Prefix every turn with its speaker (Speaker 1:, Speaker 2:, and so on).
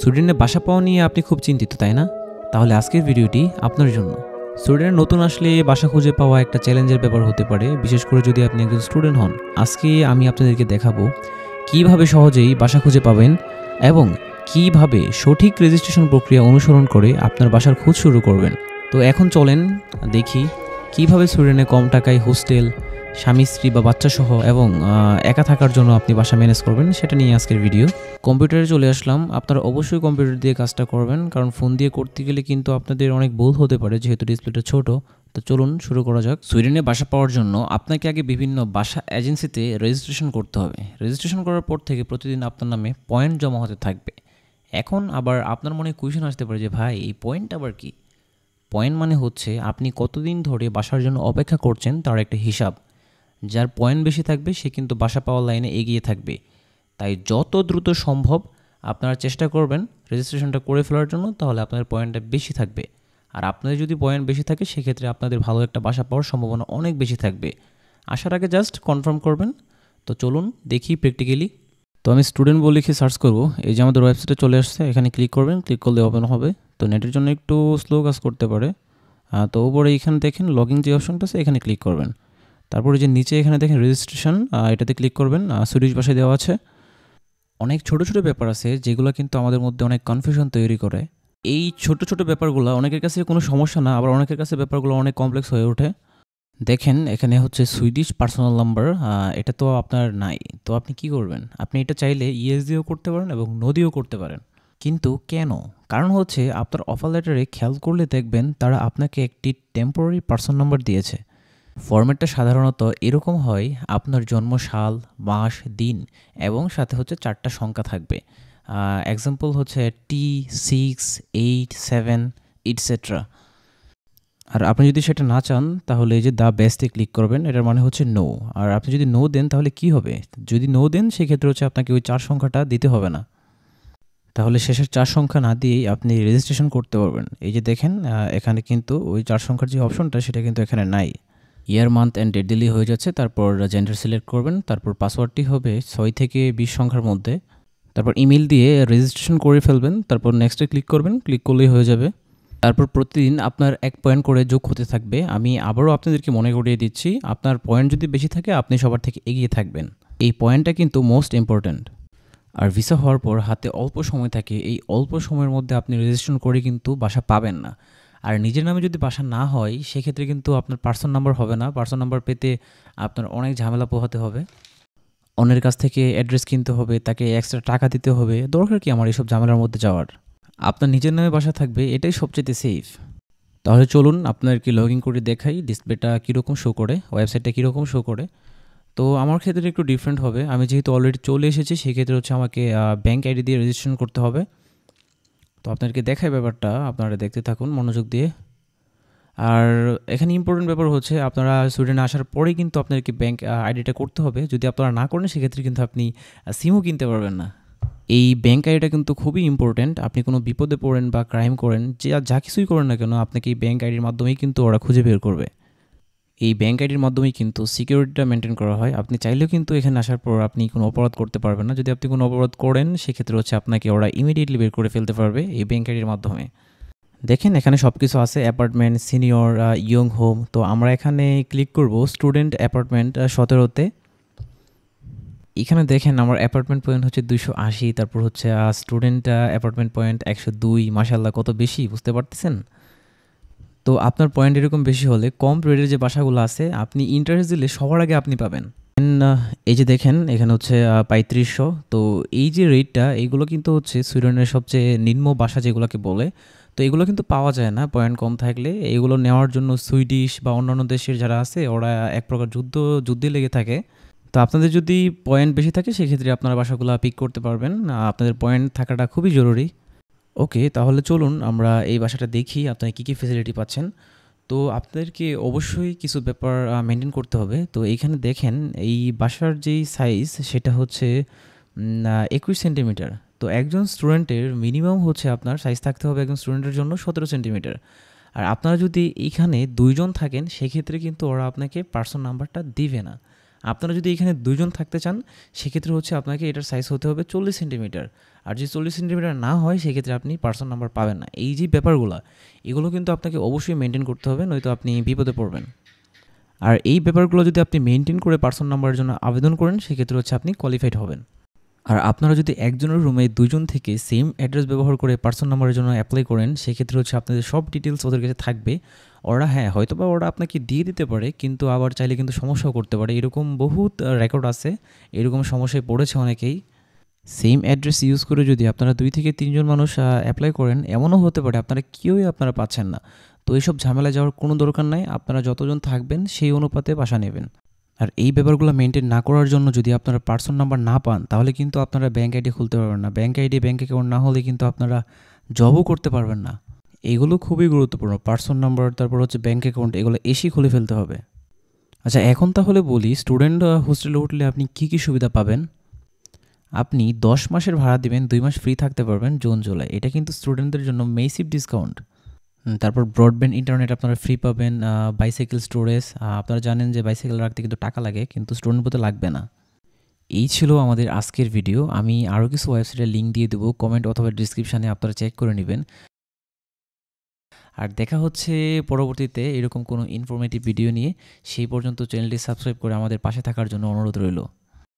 Speaker 1: সুইডেনে বাসা পাওয়া নিয়ে আপনি খুব চিন্তিত, তাই না? তাহলে আজকের ভিডিওটি আপনার জন্য। সুইডেনে নতুন আসলে বাসা খুঁজে পাওয়া একটা চ্যালেঞ্জের ব্যাপার হতে পারে, বিশেষ করে যদি আপনি একজন স্টুডেন্ট হন। আজকে আমি আপনাদেরকে দেখাবো কিভাবে সহজেই বাসা খুঁজে পাবেন এবং কিভাবে সঠিক রেজিস্ট্রেশন প্রক্রিয়া অনুসরণ করে আপনার বাসার খোঁজ শুরু করবেন। তো এখন চলেন দেখি কিভাবে সুইডেনে কম টাকায় হোস্টেল, স্বামী স্ত্রী বা বাচ্চা সহ এবং একা থাকার জন্য আপনি বাসা ম্যানেজ করবেন, সেটা নিয়ে আজকের ভিডিও। কম্পিউটারে চলে আসলাম। আপনারা অবশ্যই কম্পিউটার দিয়ে কাজটা করবেন, কারণ ফোন দিয়ে করতে গেলে কিন্তু আপনাদের অনেক ভুল হতে পারে, যেহেতু ডিসপ্লেটা ছোট। তো চলুন শুরু করা যাক। সুইডেনে বাসা পাওয়ার জন্য আপনাকে আগে বিভিন্ন বাসা এজেন্সিতে রেজিস্ট্রেশন করতে হবে। রেজিস্ট্রেশন করার পর থেকে প্রতিদিন আপনার নামে পয়েন্ট জমা হতে থাকবে। এখন আবার আপনার মনে কোয়েশ্চেন আসতে পারে যে ভাই, এই পয়েন্ট আবার কি? পয়েন্ট মানে হচ্ছে আপনি কতদিন ধরে বাসার জন্য অপেক্ষা করছেন তার একটা হিসাব। যার পয়েন্ট বেশি থাকবে সে কিন্তু বাসা পাওয়ার লাইনে এগিয়ে থাকবে। তাই যত দ্রুত সম্ভব আপনারা চেষ্টা করবেন রেজিস্ট্রেশনটা করে ফেলার জন্য, তাহলে আপনাদের পয়েন্টটা বেশি থাকবে। আর আপনাদের যদি পয়েন্ট বেশি থাকে সেক্ষেত্রে আপনাদের ভালো একটা বাসা পাওয়ার সম্ভাবনা অনেক বেশি থাকবে। আসার আগে জাস্ট কনফার্ম করবেন। তো চলুন দেখি প্র্যাকটিক্যালি। তো আমি স্টুডেন্ট বলে লিখে সার্চ করব। এই যে আমাদের ওয়েবসাইটে চলে আসছে, এখানে ক্লিক করবেন। ক্লিক করলে ওপেন হবে। তো নেটের জন্য একটু স্লো কাজ করতে পারে। তো উপরে এখানে দেখেন লগইন যে অপশনটা আছে, এখানে ক্লিক করবেন। তারপরে যে নিচে এখানে দেখেন রেজিস্ট্রেশন, এটাতে ক্লিক করবেন। সুইডিশ ভাষায় দেওয়া আছে। অনেক ছোট ছোট ব্যাপার আছে যেগুলো কিন্তু আমাদের মধ্যে অনেক কনফিউশন তৈরি করে। এই ছোট ছোট ব্যাপারগুলো অনেকের কাছে কোনো সমস্যা না, আবার অনেকের কাছে ব্যাপারগুলো অনেক কমপ্লেক্স হয়ে ওঠে। দেখেন এখানে হচ্ছে সুইডিশ পার্সোনাল নাম্বার, এটা তো আপনার নাই। তো আপনি কি করবেন? আপনি এটা চাইলে ইয়েস দিয়েও করতে পারেন এবং নো দিয়েও করতে পারেন। কিন্তু কেন? কারণ হচ্ছে আপনার অফার লেটারে খেয়াল করলে দেখবেন তারা আপনাকে একটি টেম্পোরারি পার্সন নাম্বার দিয়েছে। ফরম্যাটটা সাধারণত এরকম হয়, আপনার জন্ম সাল, মাস, দিন এবং সাথে হচ্ছে 4টা সংখ্যা থাকবে। এক্সাম্পল হচ্ছে T687 ইটসেট্রা। আর আপনি যদি সেটা না চান তাহলে এই যে দ্য বেস্টে ক্লিক করবেন, এটার মানে হচ্ছে নো। আর আপনি যদি নো দেন তাহলে কি হবে? যদি নো দেন সেক্ষেত্রে হচ্ছে আপনাকে ওই 4 সংখ্যাটা দিতে হবে না। তাহলে শেষের 4 সংখ্যা না দিয়েই আপনি রেজিস্ট্রেশন করতে পারবেন। এই যে দেখেন এখানে কিন্তু ওই 4 সংখ্যার যে অপশনটা সেটা কিন্তু এখানে নাই। ইয়ার, মান্থ অ্যান্ড ডেট দিলেই হয়ে যাচ্ছে। তারপর জেন্ডার সিলেক্ট করবেন। তারপর পাসওয়ার্ডটি হবে 6 থেকে 20 সংখ্যার মধ্যে। তারপর ইমেল দিয়ে রেজিস্ট্রেশন করে ফেলবেন। তারপর নেক্সটে ক্লিক করবেন। ক্লিক করলেই হয়ে যাবে। তারপর প্রতিদিন আপনার 1 পয়েন্ট করে যোগ হতে থাকবে। আমি আবারও আপনাদেরকে মনে করিয়ে দিচ্ছি, আপনার পয়েন্ট যদি বেশি থাকে আপনি সবার থেকে এগিয়ে থাকবেন। এই পয়েন্টটা কিন্তু মোস্ট ইম্পর্ট্যান্ট। আর ভিসা হওয়ার পর হাতে অল্প সময় থাকে, এই অল্প সময়ের মধ্যে আপনি রেজিস্ট্রেশন করে কিন্তু বাসা পাবেন না। আর নিজের নামে যদি বাসা না হয় সেক্ষেত্রে কিন্তু আপনার পার্সন নাম্বার হবে না। পার্সন নাম্বার পেতে আপনার অনেক ঝামেলা পোহাতে হবে। অন্যের কাছ থেকে অ্যাড্রেস কিনতে হবে, তাকে এক্সট্রা টাকা দিতে হবে। দরকার কি আমার এইসব ঝামেলার মধ্যে যাওয়ার? আপনার নিজের নামে বাসা থাকবে, এটাই সবচেয়ে সেফ। তাহলে চলুন আপনাদেরকে লগ ইন করে দেখাই ডিসপ্লেটা কীরকম শো করে, ওয়েবসাইটটা কীরকম শো করে। তো আমার ক্ষেত্রে একটু ডিফারেন্ট হবে। আমি যেহেতু অলরেডি চলে এসেছি সেক্ষেত্রে হচ্ছে আমাকে ব্যাঙ্ক আইডি দিয়ে রেজিস্ট্রেশন করতে হবে। তো আপনাদেরকে দেখাই ব্যাপারটা, আপনারা দেখতে থাকুন মনোযোগ দিয়ে। আর এখানে ইম্পর্টেন্ট ব্যাপার হচ্ছে আপনারা সুইডেনে আসার পরেই কিন্তু আপনাদেরকে ব্যাঙ্ক আইডিটা করতে হবে। যদি আপনারা না করেন সেক্ষেত্রে কিন্তু আপনি সিমও কিনতে পারবেন না। এই ব্যাঙ্ক আইডিটা কিন্তু খুবই ইম্পর্ট্যান্ট। আপনি কোনো বিপদে পড়েন বা ক্রাইম করেন, যা কিছুই করেন না কেন, আপনাকে এই ব্যাঙ্ক আইডির মাধ্যমেই কিন্তু ওরা খুঁজে বের করবে। এই ব্যাঙ্ক আইডির মাধ্যমেই কিন্তু সিকিউরিটিটা মেনটেন করা হয়। আপনি চাইলেও কিন্তু এখানে আসার পর আপনি কোনো অপরাধ করতে পারবেন না। যদি আপনি কোনো অপরাধ করেন সেক্ষেত্রে হচ্ছে আপনাকে ওরা ইমিডিয়েটলি বের করে ফেলতে পারবে এই ব্যাঙ্ক আইডির মাধ্যমে। দেখেন এখানে সব কিছু আছে, অ্যাপার্টমেন্ট, সিনিয়র, ইয়ং হোম। তো আমরা এখানে ক্লিক করব স্টুডেন্ট অ্যাপার্টমেন্ট 17তে। এখানে দেখেন আমার অ্যাপার্টমেন্ট পয়েন্ট হচ্ছে 280, তারপর হচ্ছে স্টুডেন্ট অ্যাপার্টমেন্ট পয়েন্ট 102। মাশাআল্লাহ, কত বেশি, বুঝতে পারতেছেন? তো আপনার পয়েন্ট এরকম বেশি হলে কম রেটের যে বাসাগুলো আছে আপনি ইন্টারেস্ট দিলে সবার আগে আপনি পাবেন। এই যে দেখেন এখানে হচ্ছে 3500। তো এই যে রেটটা, এইগুলো কিন্তু হচ্ছে সুইডেনের সবচেয়ে নিম্ন বাসা যেগুলোকে বলে। তো এগুলো কিন্তু পাওয়া যায় না পয়েন্ট কম থাকলে। এগুলো নেওয়ার জন্য সুইডিশ বা অন্যান্য দেশের যারা আছে ওরা এক প্রকার যুদ্ধে লেগে থাকে। তো আপনাদের যদি পয়েন্ট বেশি থাকে সেক্ষেত্রে আপনারা বাসাগুলো পিক করতে পারবেন। আপনাদের পয়েন্ট থাকাটা খুবই জরুরি। ওকে, তাহলে চলুন আমরা এই বাসাটা দেখি আপনারা কী কী ফেসিলিটি পাচ্ছেন। তো আপনাদেরকে অবশ্যই কিছু ব্যাপার মেনটেন করতে হবে। তো এইখানে দেখেন এই বাসার যেই সাইজ সেটা হচ্ছে 21 সেন্টিমিটার। তো একজন স্টুডেন্টের মিনিমাম হচ্ছে আপনার সাইজ থাকতে হবে একজন স্টুডেন্টের জন্য 17 সেন্টিমিটার। আর আপনারা যদি এইখানে 2 জন থাকেন সেক্ষেত্রে কিন্তু ওরা আপনাকে পার্সন নাম্বারটা দিবে না। আপনারা যদি এখানে 2 জন থাকতে চান সেক্ষেত্রে হচ্ছে আপনাকে এটার সাইজ হতে হবে 40 সেন্টিমিটার। আর যদি 40 সেন্টিমিটার না হয় সেক্ষেত্রে আপনি পার্সন নাম্বার পাবেন না। এই যে ব্যাপারগুলো, এগুলো কিন্তু আপনাকে অবশ্যই মেনটেন করতে হবে, নয়তো আপনি বিপদে পড়বেন। আর এই ব্যাপারগুলো যদি আপনি মেনটেন করে পার্সন নাম্বারের জন্য আবেদন করেন সেক্ষেত্রে হচ্ছে আপনি কোয়ালিফাইড হবেন। আর আপনারা যদি একজনের রুমে 2 জন থেকে সেম অ্যাড্রেস ব্যবহার করে পার্সন নাম্বারের জন্য অ্যাপ্লাই করেন সেক্ষেত্রে হচ্ছে আপনাদের সব ডিটেলস ওদের কাছে থাকবে। ওরা হয়তোবা ওরা আপনাকে দিয়ে দিতে পারে, কিন্তু আবার চাইলে কিন্তু সমস্যাও করতে পারে। এরকম বহুত রেকর্ড আছে, এরকম সমস্যায় পড়েছে অনেকেই। সেম অ্যাড্রেস ইউজ করে যদি আপনারা 2 থেকে 3 জন মানুষ অ্যাপ্লাই করেন, এমনও হতে পারে আপনারা কেউই পাচ্ছেন না। তো এইসব ঝামেলায় যাওয়ার কোনো দরকার নাই। আপনারা যতজন থাকবেন সেই অনুপাতে বাসা নেবেন। আর এই ব্যাপারগুলো মেনটেন না করার জন্য যদি আপনারা পার্সন নাম্বার না পান তাহলে কিন্তু আপনারা ব্যাঙ্ক আইডি খুলতে পারবেন না। ব্যাঙ্ক আইডি, ব্যাঙ্ক অ্যাকাউন্ট না হলে কিন্তু আপনারা জবও করতে পারবেন না। এগুলো খুবই গুরুত্বপূর্ণ। পার্সন নাম্বার, তারপর হচ্ছে ব্যাঙ্ক অ্যাকাউন্ট, এগুলো এসেই খুলে ফেলতে হবে। আচ্ছা, এখন তাহলে বলি স্টুডেন্ট হোস্টেলে উঠলে আপনি কী কী সুবিধা পাবেন। আপনি 10 মাসের ভাড়া দিবেন, 2 মাস ফ্রি থাকতে পারবেন জুন জুলাই। এটা কিন্তু স্টুডেন্টদের জন্য মেসিভ ডিসকাউন্ট। তারপর ব্রডব্যান্ড ইন্টারনেট আপনারা ফ্রি পাবেন। বাইসাইকেল স্টোরেজ, আপনারা জানেন যে বাইসাইকেল রাখতে কিন্তু টাকা লাগে, কিন্তু স্টুডেন্ট বলতে লাগবে না। এই ছিল আমাদের আজকের ভিডিও। আমি আরও কিছু ওয়েবসাইটের লিঙ্ক দিয়ে দেবো কমেন্ট অথবা ডিসক্রিপশানে, আপনারা চেক করে নেবেন। আর দেখা হচ্ছে পরবর্তীতে এরকম কোনো ইনফরমেটিভ ভিডিও নিয়ে। সেই পর্যন্ত চ্যানেলটি সাবস্ক্রাইব করে আমাদের পাশে থাকার জন্য অনুরোধ রইল।